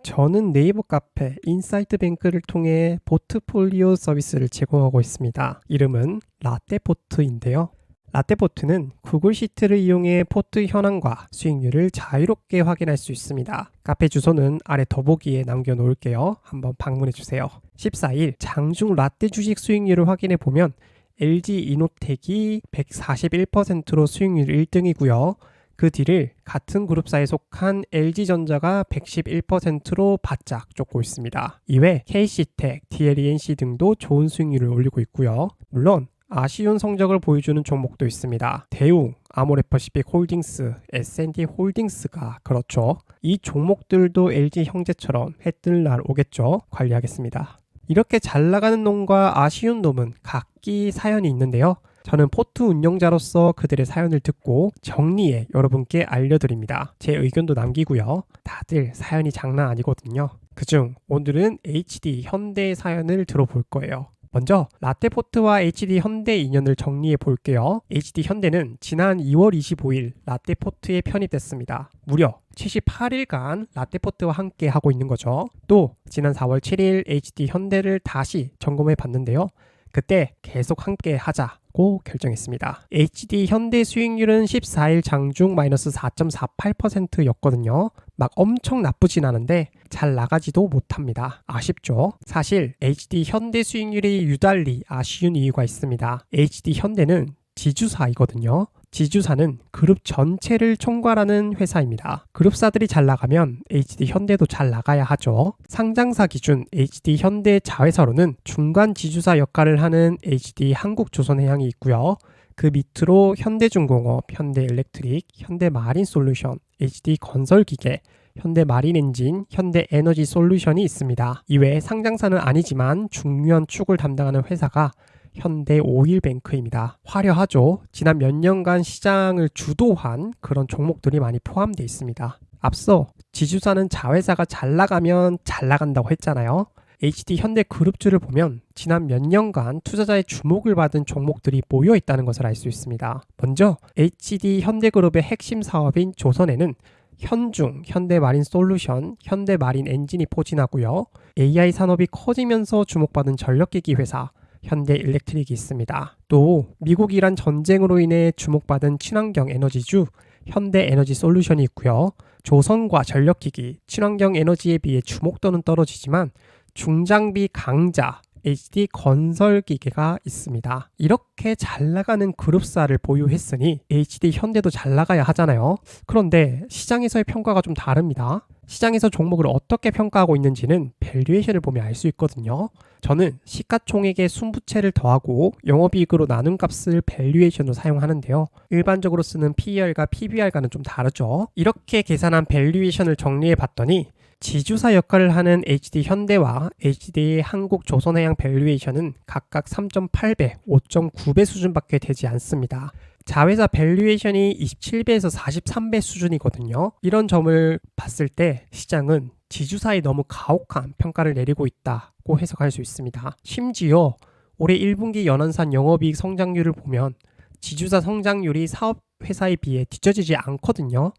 저는 네이버 카페 인사이트뱅크를 통해 포트폴리오 서비스를 제공하고 있습니다. 이름은 라떼포트인데요. 라떼포트는 구글 시트를 이용해 포트 현황과 수익률을 자유롭게 확인할 수 있습니다. 카페 주소는 아래 더보기에 남겨놓을게요. 한번 방문해주세요. 14일 장중 라떼 주식 수익률을 확인해 보면 LG 이노텍이 141%로 수익률 1등이고요. 그 뒤를 같은 그룹사에 속한 LG전자가 111%로 바짝 쫓고 있습니다. 이외 KC텍, DLENC 등도 좋은 수익률을 올리고 있고요. 물론 아쉬운 성적을 보여주는 종목도 있습니다. 대웅, 아모레퍼시픽 홀딩스, S&D 홀딩스가 그렇죠. 이 종목들도 LG 형제처럼 해 뜰 날 오겠죠. 관리하겠습니다. 이렇게 잘 나가는 놈과 아쉬운 놈은 각기 사연이 있는데요. 저는 포트 운영자로서 그들의 사연을 듣고 정리해 여러분께 알려드립니다. 제 의견도 남기고요. 다들 사연이 장난 아니거든요. 그중 오늘은 HD 현대의 사연을 들어볼 거예요. 먼저 라떼포트와 HD 현대 인연을 정리해 볼게요. HD 현대는 지난 2월 25일 라떼포트에 편입됐습니다. 무려 78일간 라떼포트와 함께 하고 있는 거죠. 또 지난 4월 7일 HD 현대를 다시 점검해 봤는데요. 그때 계속 함께 하자고 결정했습니다. HD 현대 수익률은 14일 장중 마이너스 4.48%였거든요. 막 엄청 나쁘진 않은데 잘 나가지도 못합니다. 아쉽죠? 사실 HD 현대 수익률이 유달리 아쉬운 이유가 있습니다. HD 현대는 지주사이거든요. 지주사는 그룹 전체를 총괄하는 회사입니다. 그룹사들이 잘 나가면 HD 현대도 잘 나가야 하죠. 상장사 기준 HD 현대 자회사로는 중간 지주사 역할을 하는 HD 한국조선해양이 있고요. 그 밑으로 현대중공업, 현대일렉트릭, 현대마린솔루션, HD건설기계, 현대마린엔진, 현대에너지솔루션이 있습니다. 이외에 상장사는 아니지만 중요한 축을 담당하는 회사가 현대오일뱅크입니다. 화려하죠. 지난 몇 년간 시장을 주도한 그런 종목들이 많이 포함되어 있습니다. 앞서 지주사는 자회사가 잘 나가면 잘 나간다고 했잖아요. HD 현대 그룹주를 보면 지난 몇 년간 투자자의 주목을 받은 종목들이 모여 있다는 것을 알 수 있습니다. 먼저 HD 현대그룹의 핵심 사업인 조선에는 현중, 현대마린솔루션, 현대마린엔진이 포진하고요. AI 산업이 커지면서 주목받은 전력기기 회사 현대일렉트릭이 있습니다. 또 미국 이란 전쟁으로 인해 주목받은 친환경 에너지주 현대에너지솔루션이 있고요. 조선과 전력기기, 친환경 에너지에 비해 주목도는 떨어지지만 중장비 강자 HD건설기계가 있습니다. 이렇게 잘 나가는 그룹사를 보유했으니 HD 현대도 잘 나가야 하잖아요. 그런데 시장에서의 평가가 좀 다릅니다. 시장에서 종목을 어떻게 평가하고 있는지는 밸류에이션을 보면 알 수 있거든요. 저는 시가총액에 순부채를 더하고 영업이익으로 나눈 값을 밸류에이션으로 사용하는데요. 일반적으로 쓰는 PER과 PBR과는 좀 다르죠. 이렇게 계산한 밸류에이션을 정리해 봤더니 지주사 역할을 하는 HD 현대와 HD 한국조선해양 밸류에이션은 각각 3.8배, 5.9배 수준밖에 되지 않습니다. 자회사 밸류에이션이 27배에서 43배 수준이거든요. 이런 점을 봤을 때 시장은 지주사에 너무 가혹한 평가를 내리고 있다고 해석할 수 있습니다. 심지어 올해 1분기 연원산 영업이익 성장률을 보면 지주사 성장률이 사업회사에 비해 뒤처지지 않거든요.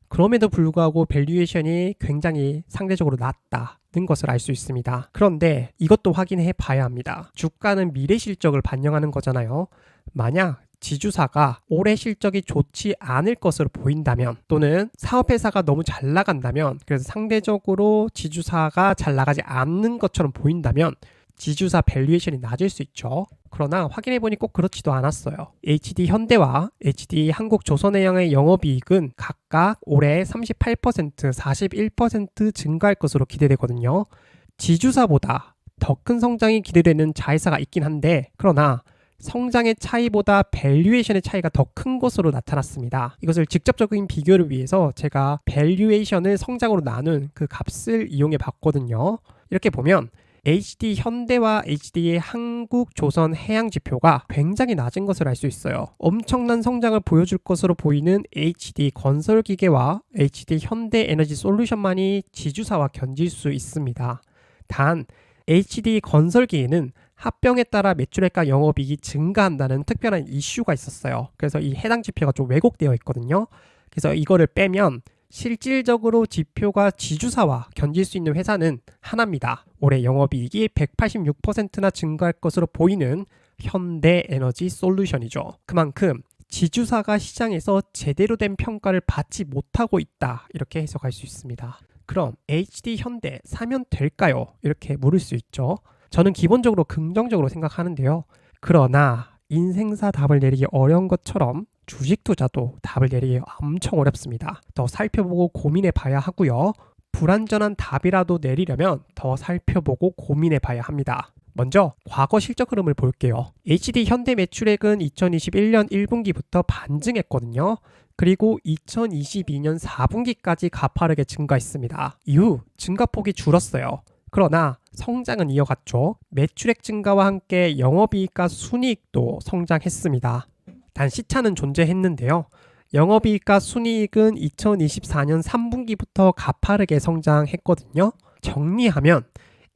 그럼에도 불구하고 밸류에이션이 굉장히 상대적으로 낮다는 것을 알 수 있습니다. 그런데 이것도 확인해 봐야 합니다. 주가는 미래 실적을 반영하는 거잖아요. 만약 지주사가 올해 실적이 좋지 않을 것으로 보인다면 또는 사업회사가 너무 잘 나간다면 그래서 상대적으로 지주사가 잘 나가지 않는 것처럼 보인다면 지주사 밸류에이션이 낮을 수 있죠. 그러나 확인해보니 꼭 그렇지도 않았어요. HD 현대와 HD 한국조선해양의 영업이익은 각각 올해 38%, 41% 증가할 것으로 기대되거든요. 지주사보다 더 큰 성장이 기대되는 자회사가 있긴 한데 그러나 성장의 차이보다 밸류에이션의 차이가 더 큰 것으로 나타났습니다. 이것을 직접적인 비교를 위해서 제가 밸류에이션을 성장으로 나눈 그 값을 이용해 봤거든요. 이렇게 보면 HD 현대와 HD 한국조선 해양 지표가 굉장히 낮은 것을 알 수 있어요. 엄청난 성장을 보여줄 것으로 보이는 HD 건설기계와 HD 현대에너지솔루션만이 지주사와 견질 수 있습니다. 단 HD 건설기계는 합병에 따라 매출액과 영업이익이 증가한다는 특별한 이슈가 있었어요. 그래서 이 해당 지표가 좀 왜곡되어 있거든요. 그래서 이거를 빼면 실질적으로 지표가 지주사와 견질 수 있는 회사는 하나입니다. 올해 영업이익이 186%나 증가할 것으로 보이는 현대에너지솔루션이죠. 그만큼 지주사가 시장에서 제대로 된 평가를 받지 못하고 있다, 이렇게 해석할 수 있습니다. 그럼 HD현대 사면 될까요? 이렇게 물을 수 있죠. 저는 기본적으로 긍정적으로 생각하는데요. 그러나 인생사 답을 내리기 어려운 것처럼 주식 투자도 답을 내리기 엄청 어렵습니다. 더 살펴보고 고민해 봐야 하고요. 불완전한 답이라도 내리려면 더 살펴보고 고민해 봐야 합니다. 먼저 과거 실적 흐름을 볼게요. HD현대 매출액은 2021년 1분기부터 반증했거든요. 그리고 2022년 4분기까지 가파르게 증가했습니다. 이후 증가폭이 줄었어요. 그러나 성장은 이어갔죠. 매출액 증가와 함께 영업이익과 순이익도 성장했습니다. 단 시차는 존재했는데요. 영업이익과 순이익은 2024년 3분기부터 가파르게 성장했거든요. 정리하면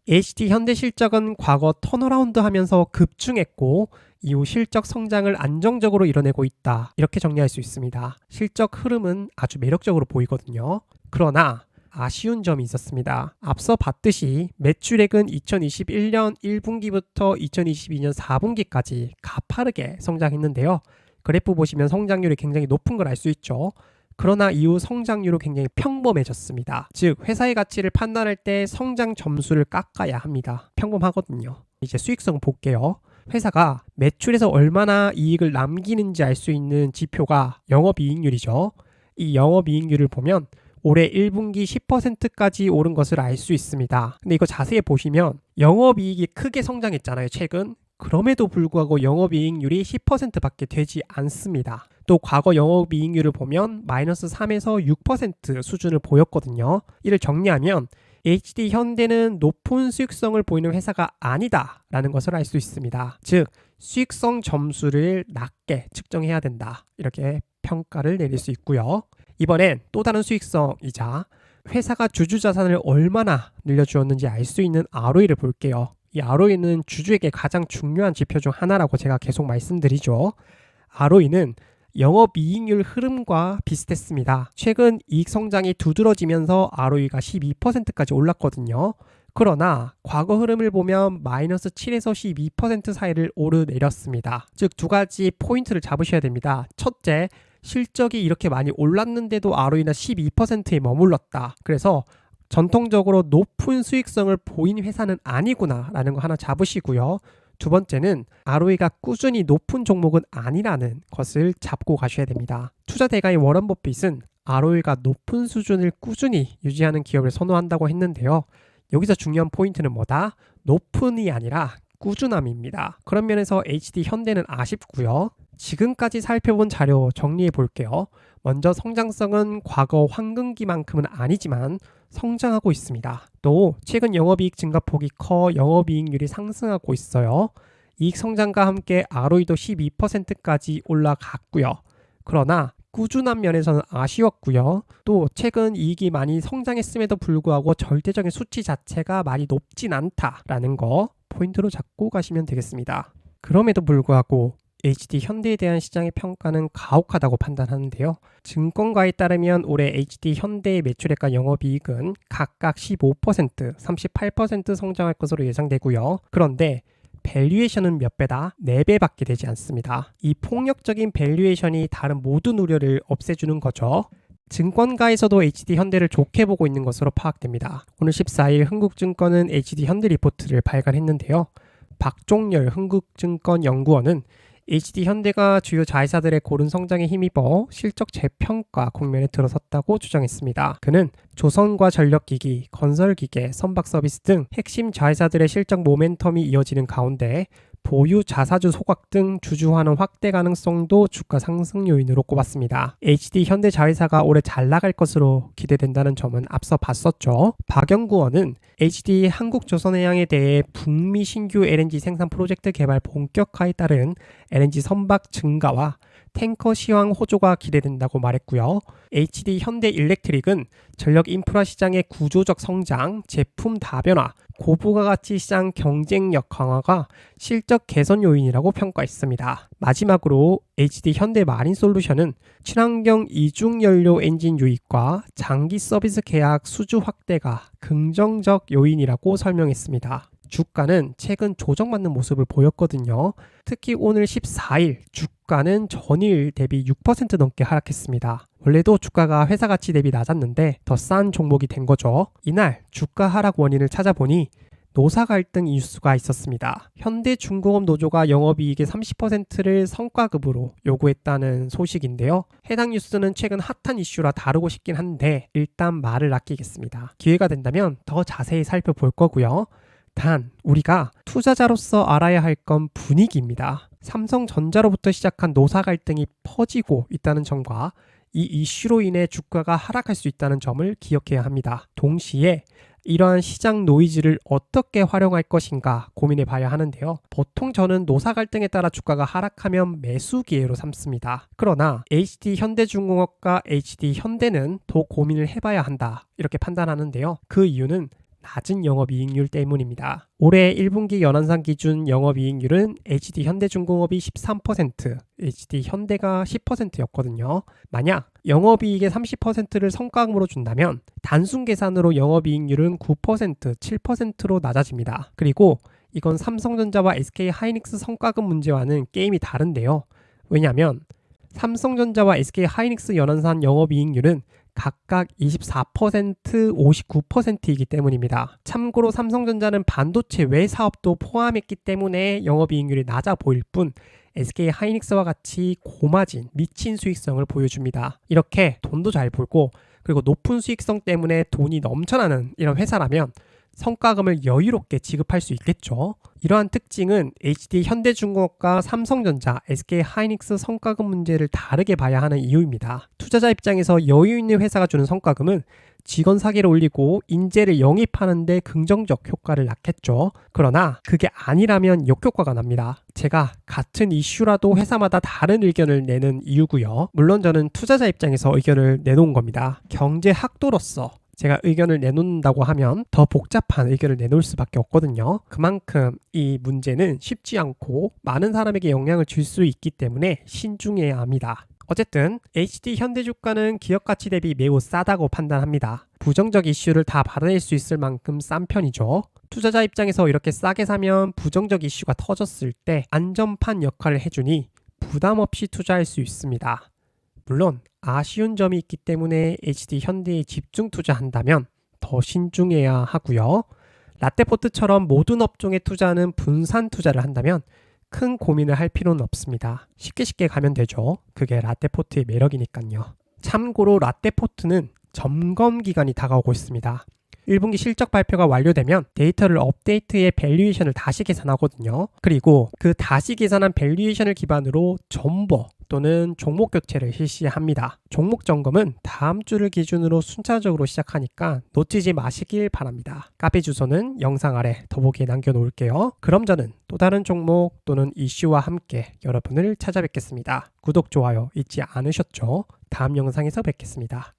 HD현대 실적은 과거 턴어라운드 하면서 급증했고 이후 실적 성장을 안정적으로 이뤄내고 있다, 이렇게 정리할 수 있습니다. 실적 흐름은 아주 매력적으로 보이거든요. 그러나 아쉬운 점이 있었습니다. 앞서 봤듯이 매출액은 2021년 1분기부터 2022년 4분기까지 가파르게 성장했는데요. 그래프 보시면 성장률이 굉장히 높은 걸 알 수 있죠. 그러나 이후 성장률은 굉장히 평범해졌습니다. 즉 회사의 가치를 판단할 때 성장 점수를 깎아야 합니다. 평범하거든요. 이제 수익성 볼게요. 회사가 매출에서 얼마나 이익을 남기는지 알 수 있는 지표가 영업이익률이죠. 이 영업이익률을 보면 올해 1분기 10%까지 오른 것을 알 수 있습니다. 근데 이거 자세히 보시면 영업이익이 크게 성장했잖아요, 최근. 그럼에도 불구하고 영업이익률이 10%밖에 되지 않습니다. 또 과거 영업이익률을 보면 마이너스 3에서 6% 수준을 보였거든요. 이를 정리하면 HD현대는 높은 수익성을 보이는 회사가 아니다라는 것을 알 수 있습니다. 즉 수익성 점수를 낮게 측정해야 된다, 이렇게 평가를 내릴 수 있고요. 이번엔 또 다른 수익성이자 회사가 주주자산을 얼마나 늘려주었는지 알 수 있는 ROE를 볼게요. 이 ROE는 주주에게 가장 중요한 지표 중 하나라고 제가 계속 말씀드리죠. ROE는 영업이익률 흐름과 비슷했습니다. 최근 이익 성장이 두드러지면서 ROE가 12%까지 올랐거든요. 그러나 과거 흐름을 보면 마이너스 7에서 12% 사이를 오르내렸습니다. 즉 두 가지 포인트를 잡으셔야 됩니다. 첫째, 실적이 이렇게 많이 올랐는데도 ROE나 12%에 머물렀다. 그래서 전통적으로 높은 수익성을 보인 회사는 아니구나 라는 거 하나 잡으시고요. 두 번째는 ROE가 꾸준히 높은 종목은 아니라는 것을 잡고 가셔야 됩니다. 투자 대가인 워런 버핏은 ROE가 높은 수준을 꾸준히 유지하는 기업을 선호한다고 했는데요. 여기서 중요한 포인트는 뭐다? 높은이 아니라 꾸준함입니다. 그런 면에서 HD현대는 아쉽고요. 지금까지 살펴본 자료 정리해 볼게요. 먼저 성장성은 과거 황금기만큼은 아니지만 성장하고 있습니다. 또 최근 영업이익 증가폭이 커 영업이익률이 상승하고 있어요. 이익 성장과 함께 ROE도 12%까지 올라갔고요. 그러나 꾸준한 면에서는 아쉬웠고요. 또 최근 이익이 많이 성장했음에도 불구하고 절대적인 수치 자체가 많이 높진 않다라는 거 포인트로 잡고 가시면 되겠습니다. 그럼에도 불구하고 HD현대에 대한 시장의 평가는 가혹하다고 판단하는데요. 증권가에 따르면 올해 HD현대의 매출액과 영업이익은 각각 15%, 38% 성장할 것으로 예상되고요. 그런데 밸류에이션은 몇 배다? 4배밖에 되지 않습니다. 이 폭력적인 밸류에이션이 다른 모든 우려를 없애주는 거죠. 증권가에서도 HD현대를 좋게 보고 있는 것으로 파악됩니다. 오늘 14일 흥국증권은 HD현대 리포트를 발간했는데요. 박종렬 흥국증권연구원은 HD현대가 주요 자회사들의 고른 성장에 힘입어 실적 재평가 국면에 들어섰다고 주장했습니다. 그는 조선과 전력기기, 건설기계, 선박서비스 등 핵심 자회사들의 실적 모멘텀이 이어지는 가운데 보유 자사주 소각 등 주주 환원 확대 가능성도 주가 상승 요인으로 꼽았습니다. HD현대 자회사가 올해 잘 나갈 것으로 기대된다는 점은 앞서 봤었죠. 박연구원은 HD 한국조선해양에 대해 북미 신규 LNG 생산 프로젝트 개발 본격화에 따른 LNG 선박 증가와 탱커 시황 호조가 기대된다고 말했고요. HD 현대 일렉트릭은 전력 인프라 시장의 구조적 성장, 제품 다변화, 고부가 가치 시장 경쟁력 강화가 실적 개선 요인이라고 평가했습니다. 마지막으로 HD 현대 마린솔루션은 친환경 이중 연료 엔진 유입과 장기 서비스 계약 수주 확대가 긍정적 요인이라고 설명했습니다. 주가는 최근 조정받는 모습을 보였거든요. 특히 오늘 14일 주가는 전일 대비 6% 넘게 하락했습니다. 원래도 주가가 회사 가치 대비 낮았는데 더 싼 종목이 된 거죠. 이날 주가 하락 원인을 찾아보니 노사 갈등 이슈가 있었습니다. 현대중공업 노조가 영업이익의 30%를 성과급으로 요구했다는 소식인데요. 해당 뉴스는 최근 핫한 이슈라 다루고 싶긴 한데 일단 말을 아끼겠습니다. 기회가 된다면 더 자세히 살펴볼 거고요. 단 우리가 투자자로서 알아야 할 건 분위기입니다. 삼성전자로부터 시작한 노사 갈등이 퍼지고 있다는 점과 이 이슈로 인해 주가가 하락할 수 있다는 점을 기억해야 합니다. 동시에 이러한 시장 노이즈를 어떻게 활용할 것인가 고민해 봐야 하는데요. 보통 저는 노사 갈등에 따라 주가가 하락하면 매수 기회로 삼습니다. 그러나 HD 현대중공업과 HD 현대는 더 고민을 해봐야 한다 이렇게 판단하는데요. 그 이유는 낮은 영업이익률 때문입니다. 올해 1분기 연한상 기준 영업이익률은 HD 현대중공업이 13%, HD 현대가 10%였거든요. 만약 영업이익의 30%를 성과급으로 준다면 단순 계산으로 영업이익률은 9%, 7%로 낮아집니다. 그리고 이건 삼성전자와 SK하이닉스 성과급 문제와는 게임이 다른데요. 왜냐하면 삼성전자와 SK하이닉스 연한산 영업이익률은 각각 24%, 59%이기 때문입니다. 참고로 삼성전자는 반도체 외 사업도 포함했기 때문에 영업이익률이 낮아 보일 뿐 SK하이닉스와 같이 고마진 미친 수익성을 보여줍니다. 이렇게 돈도 잘 벌고 그리고 높은 수익성 때문에 돈이 넘쳐나는 이런 회사라면 성과금을 여유롭게 지급할 수 있겠죠. 이러한 특징은 HD 현대중공업과 삼성전자, SK하이닉스 성과금 문제를 다르게 봐야 하는 이유입니다. 투자자 입장에서 여유 있는 회사가 주는 성과금은 직원 사기를 올리고 인재를 영입하는 데 긍정적 효과를 낳겠죠. 그러나 그게 아니라면 역효과가 납니다. 제가 같은 이슈라도 회사마다 다른 의견을 내는 이유고요. 물론 저는 투자자 입장에서 의견을 내놓은 겁니다. 경제학도로서 제가 의견을 내놓는다고 하면 더 복잡한 의견을 내놓을 수밖에 없거든요. 그만큼 이 문제는 쉽지 않고 많은 사람에게 영향을 줄 수 있기 때문에 신중해야 합니다. 어쨌든 HD 현대주가는 기업가치 대비 매우 싸다고 판단합니다. 부정적 이슈를 다 받아낼 수 있을 만큼 싼 편이죠. 투자자 입장에서 이렇게 싸게 사면 부정적 이슈가 터졌을 때 안전판 역할을 해주니 부담 없이 투자할 수 있습니다. 물론 아쉬운 점이 있기 때문에 HD 현대에 집중 투자한다면 더 신중해야 하고요. 라떼포트처럼 모든 업종에 투자하는 분산 투자를 한다면 큰 고민을 할 필요는 없습니다. 쉽게 가면 되죠. 그게 라떼포트의 매력이니까요. 참고로 라떼포트는 점검 기간이 다가오고 있습니다. 1분기 실적 발표가 완료되면 데이터를 업데이트해 밸류에이션을 다시 계산하거든요. 그리고 그 다시 계산한 밸류에이션을 기반으로 전보 또는 종목 교체를 실시합니다. 종목 점검은 다음 주를 기준으로 순차적으로 시작하니까 놓치지 마시길 바랍니다. 카페 주소는 영상 아래 더보기에 남겨놓을게요. 그럼 저는 또 다른 종목 또는 이슈와 함께 여러분을 찾아뵙겠습니다. 구독, 좋아요 잊지 않으셨죠? 다음 영상에서 뵙겠습니다.